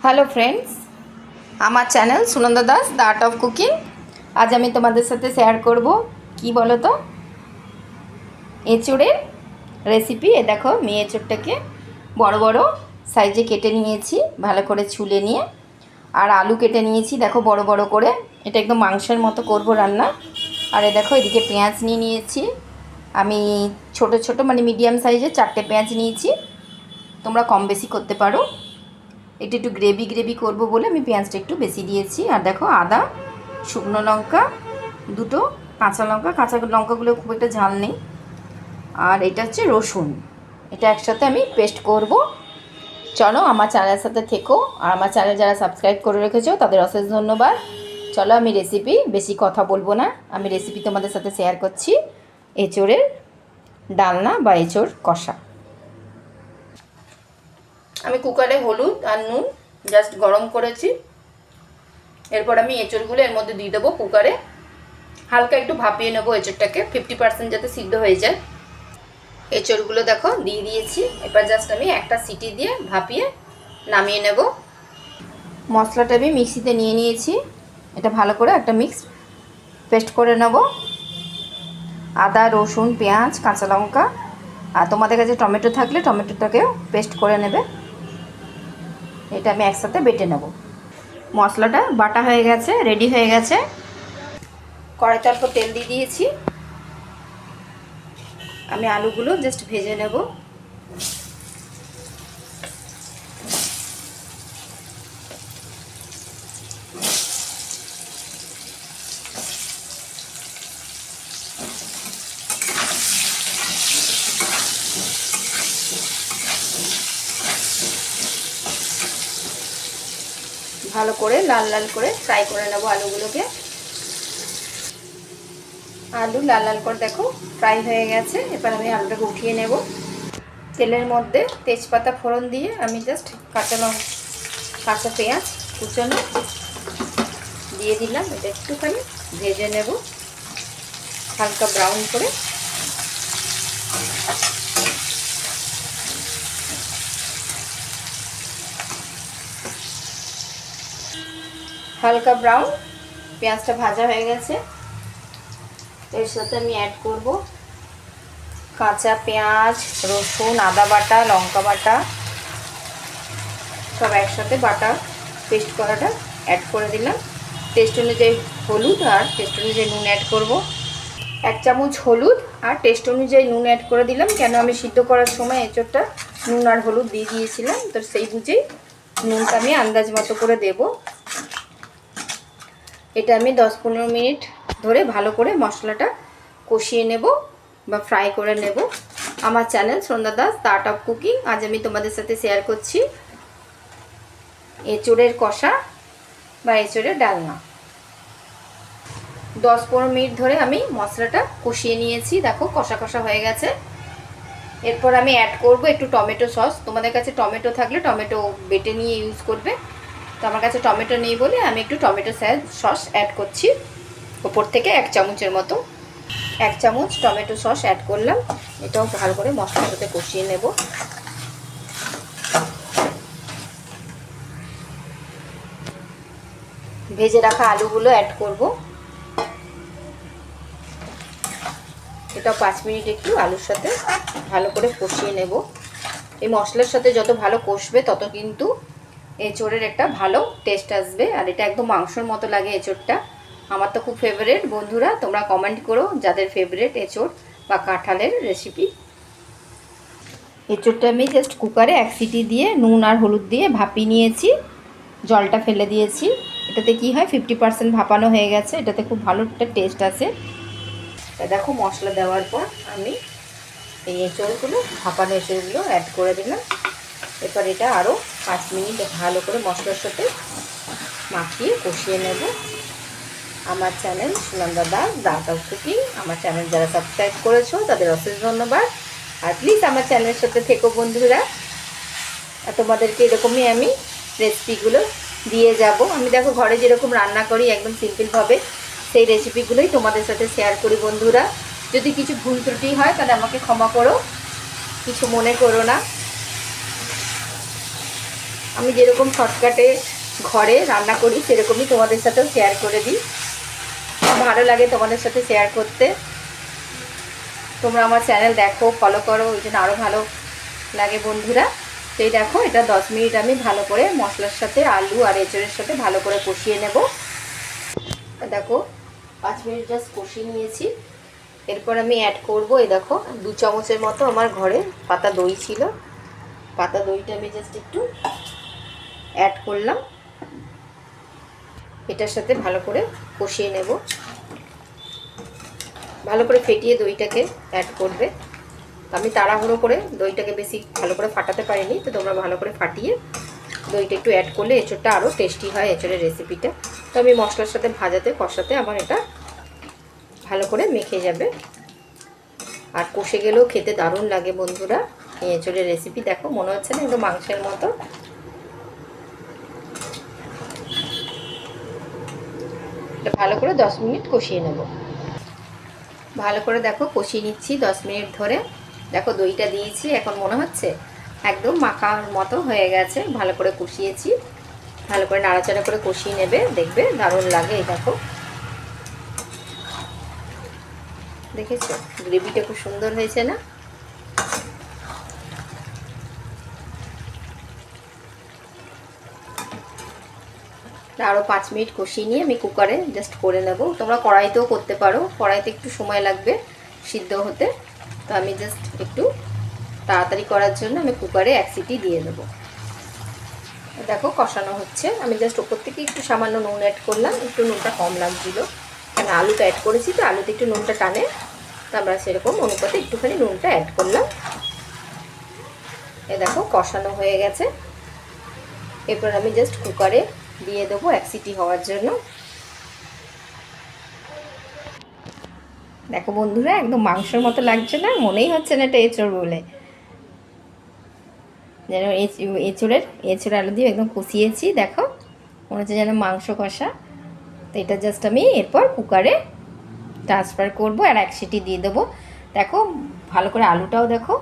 Hello friends, আমার channel Sunanda Das the art of cooking. আজ আমি তোমাদের সাথে শেয়ার করব কি বলো তো, এঁচোড়ের রেসিপি। এ দেখো, আমি এঁচোড়টাকে বড় বড় সাইজে কেটে নিয়েছি, ভালো করে ছুলে নিয়ে। আর আলু কেটে নিয়েছি দেখো বড় বড় করে। এটা একদম মাংসের মতো করব রান্না। আর এ দেখো, এদিকে পেঁয়াজ নিয়ে নিয়েছি আমি, ছোট ছোট মানে মিডিয়াম সাইজের 4টে পেঁয়াজ নিয়েছি। তোমরা কম বেশি করতে পারো। এটা একটু গ্রেভি গ্রেভি করবো বলে আমি পেঁয়াজটা একটু বেশি দিয়েছি। আর দেখো, আদা, শুকনো লঙ্কা, দুটো কাঁচা লঙ্কা, কাঁচা লঙ্কাগুলো খুব একটা ঝাল নেই। আর এটা হচ্ছে রসুন, এটা একসাথে আমি পেস্ট করব। চলো আমার চ্যানেলের সাথে থেকো। আর আমার চ্যানেল যারা সাবস্ক্রাইব করে রেখেছো তাদের অশেষ ধন্যবাদ। চলো, আমি রেসিপি, বেশি কথা বলবো না, আমি রেসিপি তোমাদের সাথে শেয়ার করছি। এঁচোড়ের ডালনা বা এঁচোড় কষা। আমি কুকারে হলুদ আর নুন জাস্ট গরম করেছি। এরপর আমি এঁচোড়গুলো এর মধ্যে দিয়ে দেবো কুকারে। হালকা একটু ভাপিয়ে নেবো এঁচোড়টাকে, 50% যাতে সিদ্ধ হয়ে যায়। এঁচোড়গুলো দেখো দিয়ে দিয়েছি। এবার জাস্ট আমি একটা সিটি দিয়ে ভাপিয়ে নামিয়ে নেব। মশলাটা আমি মিক্সিতে নিয়ে নিয়েছি, এটা ভালো করে একটা মিক্স পেস্ট করে নেব। আদা, রসুন, পেঁয়াজ, কাঁচা লঙ্কা, আর তোমাদের কাছে টমেটো থাকলে টমেটোটাকেও পেস্ট করে নেবে। এটা আমি একসাথে বেটে নেব। মশলাটা বাটা হয়ে গেছে, রেডি হয়ে গেছে। কড়াইতে অল্প তেল দিয়ে দিয়েছি। আমি আলুগুলো জাস্ট ভেজে নেব। ভালো করে লাল লাল করে ফ্রাই করে নেব আলুগুলোকে। আলু লাল লাল করে দেখো ফ্রাই হয়ে গেছে। এবার আমি আলুটাকে উঠিয়ে নেব। তেলের মধ্যে তেজপাতা ফোড়ন দিয়ে আমি জাস্ট কাঁচা পেঁয়াজ কুচানো দিয়ে দিলাম। এটা একটুখানি ভেজে নেব হালকা ব্রাউন করে। হালকা ব্রাউন পেঁয়াজটা ভাজা হয়ে গেছে। এর সাথে আমি অ্যাড করব কাঁচা পেঁয়াজ, রসুন, আদা বাটা, লঙ্কা বাটা, সব একসাথে বাটা পেস্ট করাটা অ্যাড করে দিলাম। টেস্ট অনুযায়ী হলুদ আর টেস্ট অনুযায়ী নুন অ্যাড করব। 1 চামচ হলুদ আর টেস্ট অনুযায়ী নুন অ্যাড করে দিলাম, কেন আমি সিদ্ধ করার সময় এঁচোড়টা নুন আর হলুদ দিয়ে দিয়েছিলাম, তো সেই বুঝেই নুনটা আমি আন্দাজ মতো করে দেব। এটা আমি 10-15 মিনিট ধরে ভালো করে মশলাটা কষিয়ে নেব বা ফ্রাই করে নেব। আমার channel Sunanda Das the art of cooking. আজ আমি তোমাদের সাথে শেয়ার করছি এঁচোড়ের কষা বা এঁচোড়ের ডালনা। 10-15 মিনিট ধরে আমি মশলাটা কষিয়ে নিয়েছি। দেখো কষা কষা হয়ে গেছে। এরপর আমি অ্যাড করব একটু টমেটো সস। তোমাদের কাছে টমেটো থাকলে টমেটো বেটে নিয়ে ইউজ করবে, তো আমার কাছে টমেটো নেই বলে আমি একটু টমেটো সস অ্যাড করছি ওপর থেকে 1 চামচের মতো। 1 চামচ টমেটো সস অ্যাড করলাম। এটাও ভালো করে মশলার সাথে কষিয়ে নেব। ভেজে রাখা আলুগুলো অ্যাড করব। এটা 5 মিনিট একটু আলুর সাথে ভালো করে কষিয়ে নেব। এই মশলার সাথে যত ভালো কষবে তত কিন্তু এঁচোড়ের একটা ভালো টেস্ট আসবে। আর এটা একদম মাংসের মতো লাগে এঁচোড়টা। আমার তো খুব ফেভারিট। বন্ধুরা তোমরা কমেন্ট করো যাদের ফেভারিট এঁচোড় বা কাঁঠালের রেসিপি। এঁচোড়টা আমি জাস্ট কুকারে 1 সিটি দিয়ে নুন আর হলুদ দিয়ে ভাপিয়ে নিয়েছি, জলটা ফেলে দিয়েছি। এটাতে কি হয়, 50% ভাপানো হয়ে গেছে, এটাতে খুব ভালো একটা টেস্ট আসে। দেখো মশলা দেওয়ার পর আমি এই এঁচোড়গুলো, ভাপানো এঁচোড়গুলো অ্যাড করে দিলাম। এরপর এটা আরও 5 মিনিট ভালো করে মশলার সাথে মাখিয়ে কষিয়ে নেব। আমার channel Sunanda Das the art of cooking. আমার চ্যানেল যারা সাবস্ক্রাইব করেছো তাদের অশেষ ধন্যবাদ। আর প্লিজ আমার চ্যানেলের সাথে থেকো বন্ধুরা। আর তোমাদেরকে এরকমই আমি রেসিপিগুলো দিয়ে যাব। আমি দেখো ঘরে যেরকম রান্না করি একদম সিম্পলভাবে, সেই রেসিপিগুলোই তোমাদের সাথে শেয়ার করি বন্ধুরা। যদি কিছু ভুল ত্রুটি হয় তাহলে আমাকে ক্ষমা করো, কিছু মনে করো না। আমি যেরকম শর্টকাটে ঘরে রান্না করি সেরকমই তোমাদের সাথেও শেয়ার করে দিই। ভালো লাগে তোমাদের সাথে শেয়ার করতে। তোমরা আমার চ্যানেল দেখো, ফলো করো, ওই জন্য আরও ভালো লাগে বন্ধুরা। সেই দেখো, এটা 10 মিনিট আমি ভালো করে মশলার সাথে আলু আর এঁচড়ের সাথে ভালো করে কষিয়ে নেব। দেখো 5 মিনিট জাস্ট কষিয়ে নিয়েছি। এরপর আমি অ্যাড করবো, এই দেখো 2 চামচের মতো আমার ঘরে পাতা দই ছিল। পাতা দইটা আমি জাস্ট একটু অ্যাড করলাম, এটার সাথে ভালো করে কষিয়ে নেব। ভালো করে ফেটিয়ে দইটাকে অ্যাড করবে। আমি তাড়াহুড়ো করে দইটাকে বেশি ভালো করে ফাটাতে পারিনি, তো তোমরা ভালো করে ফাটিয়ে দইটা একটু অ্যাড করলে এঁচড়টা আরও টেস্টি হয়, এঁচড়ের রেসিপিটা। তো আমি মশলার সাথে ভাজাতে কষাতে আমার এটা ভালো করে মেখে যাবে, আর কষে গেলেও খেতে দারুণ লাগে বন্ধুরা এই এঁচড়ের রেসিপি। দেখো মনে হচ্ছে না একদম মাংসের মতো। এটা ভালো করে 10 মিনিট কষিয়ে নেব। ভালো করে দেখো কষিয়ে নিচ্ছি 10 মিনিট ধরে। দেখো দইটা দিয়েছি, এখন মনে হচ্ছে একদম মাখার মতো হয়ে গেছে। ভালো করে কষিয়েছি, ভালো করে নাড়াচাড়া করে কষিয়ে নেবে, দেখবে দারুণ লাগে। এই দেখো দেখেছো গ্রেভিটা খুব সুন্দর হয়েছে না? আরও 5 মিনিট কষিয়ে নিয়ে আমি কুকারে জাস্ট করে নেব। তোমরা কড়াইতেও করতে পারো, কড়াইতে একটু সময় লাগবে সিদ্ধ হতে। তো আমি জাস্ট একটু তাড়াতাড়ি করার জন্য আমি কুকারে 1 সিটি দিয়ে দেবো। দেখো কষানো হচ্ছে, আমি জাস্ট ওপর থেকে একটু সামান্য নুন অ্যাড করলাম। একটু নুনটা কম লাগছিল, কারণ আলুটা অ্যাড করেছি তো আলুতে একটু নুনটা টানে, তো আমরা সেরকম অনুপাতে একটুখানি নুনটা অ্যাড করলাম। এ দেখো কষানো হয়ে গেছে। এরপর আমি জাস্ট কুকারে দিয়ে দেবো 1 সিটি হওয়ার জন্য। দেখো বন্ধুরা একদম মাংসের মতো লাগছে না? মনেই হচ্ছে না এটা এঁচড় বলে, যেন এঁচড় আলু দিয়ে একদম কষিয়েছি। দেখো মনে হচ্ছে যেন মাংস কষা। তো এটা জাস্ট আমি এরপর কুকারে ট্রান্সফার করবো আর 1 সিটি দিয়ে দেবো। দেখো ভালো করে আলুটাও দেখো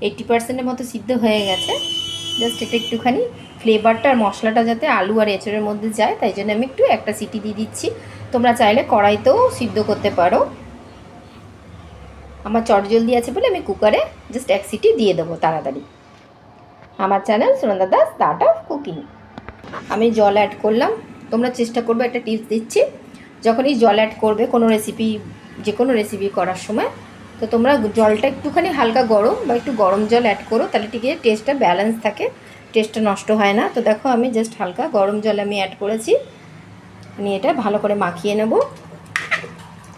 80% মতো সিদ্ধ হয়ে গেছে। জাস্ট এটা একটুখানি ফ্লেভারটা আর মশলাটা যাতে আলু আর এঁচড়ের মধ্যে যায়, তাই জন্য আমি একটু 1টা সিটি দিয়ে দিচ্ছি। তোমরা চাইলে কড়াইতেও সিদ্ধ করতে পারো। আমার চটজলদি আছে বলে আমি কুকারে জাস্ট 1 সিটি দিয়ে দেবো তাড়াতাড়ি। আমার channel Sunanda Das the art of cooking. আমি জল অ্যাড করলাম। তোমরা চেষ্টা করবে, একটা টিপস দিচ্ছি, যখনই জল অ্যাড করবে কোনো রেসিপি, যে কোনো রেসিপি করার সময়, তো তোমরা জলটা একটুখানি হালকা গরম বা একটু গরম জল অ্যাড করো, তাহলে ঠিক টেস্টটা ব্যালেন্স থাকে, টেস্টটা নষ্ট হয় না। তো দেখো আমি জাস্ট হালকা গরম জল আমি অ্যাড করেছি, নিয়ে এটা ভালো করে মাখিয়ে নেব।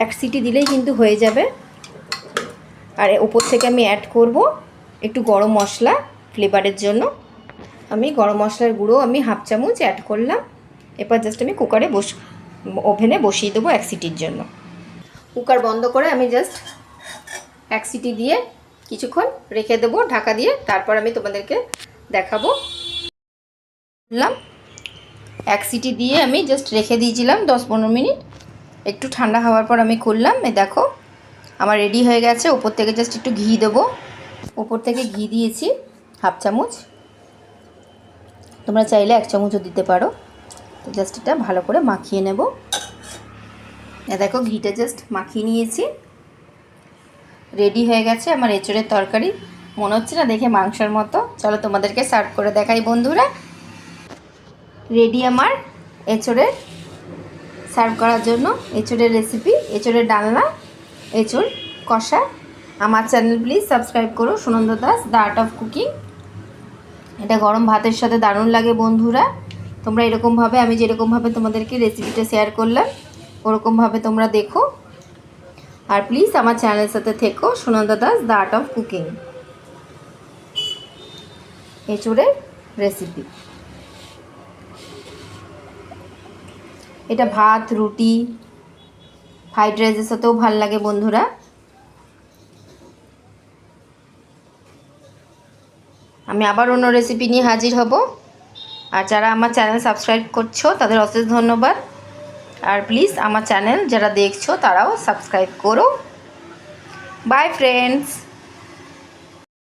1 সিটি দিলেই কিন্তু হয়ে যাবে। আর উপর থেকে আমি অ্যাড করব একটু গরম মশলা ফ্লেভারের জন্য। আমি গরম মশলার গুঁড়ো আমি 1/2 চামচ অ্যাড করলাম। এরপর জাস্ট আমি কুকারে ওভেনে বসিয়ে দেবো 1 সিটির জন্য। কুকার বন্ধ করে আমি জাস্ট 1 সিটি দিয়ে কিছুক্ষণ রেখে দেবো ঢাকা দিয়ে। তারপর আমি তোমাদেরকে দেখাবো। বললাম 1 সিটি দিয়ে আমি জাস্ট রেখে দিয়েছিলাম 10-15 মিনিট। একটু ঠান্ডা হওয়ার পর আমি খুললাম। এই দেখো আমার রেডি হয়ে গেছে। ওপর থেকে জাস্ট একটু ঘি দেবো। ওপর থেকে ঘি দিয়েছি 1/2 চামচ, তোমরা চাইলে 1 চামচও দিতে পারো। তো জাস্ট এটা ভালো করে মাখিয়ে নেব। দেখো ঘিটা জাস্ট মাখিয়ে নিয়েছি, রেডি হয়ে গেছে আমার এঁচড়ের তরকারি। মনে হচ্ছে না দেখে মাংসের মতো? চলো তোমাদেরকে সার্ভ করে দেখাই বন্ধুরা। রেডি আমার এঁচড়ের সার্ভ করার জন্য এঁচড়ের রেসিপি, এঁচড়ের ডালনা, এঁচড় কষা। আমার চ্যানেল প্লিজ সাবস্ক্রাইব করো, Sunanda Das the art of cooking. এটা গরম ভাতের সাথে দারুণ লাগে বন্ধুরা। তোমরা এরকমভাবে, আমি যেরকমভাবে তোমাদেরকে রেসিপিটা শেয়ার করলাম ওরকমভাবে তোমরা দেখো। আর প্লিজ আমার চ্যানেলের সাথে থেকো, Sunanda Das the art of cooking. এঁচড়ের রেসিপি, এটা ভাত, রুটি, ফ্রাইড রাইসের সাথেও ভাল লাগে বন্ধুরা। আমি আবার অন্য রেসিপি নিয়ে হাজির হব। আর যারা আমার চ্যানেল সাবস্ক্রাইব করছো তাদের অশেষ ধন্যবাদ। আর প্লিজ আমার চ্যানেল যারা দেখছো তারাও সাবস্ক্রাইব করো। By friends.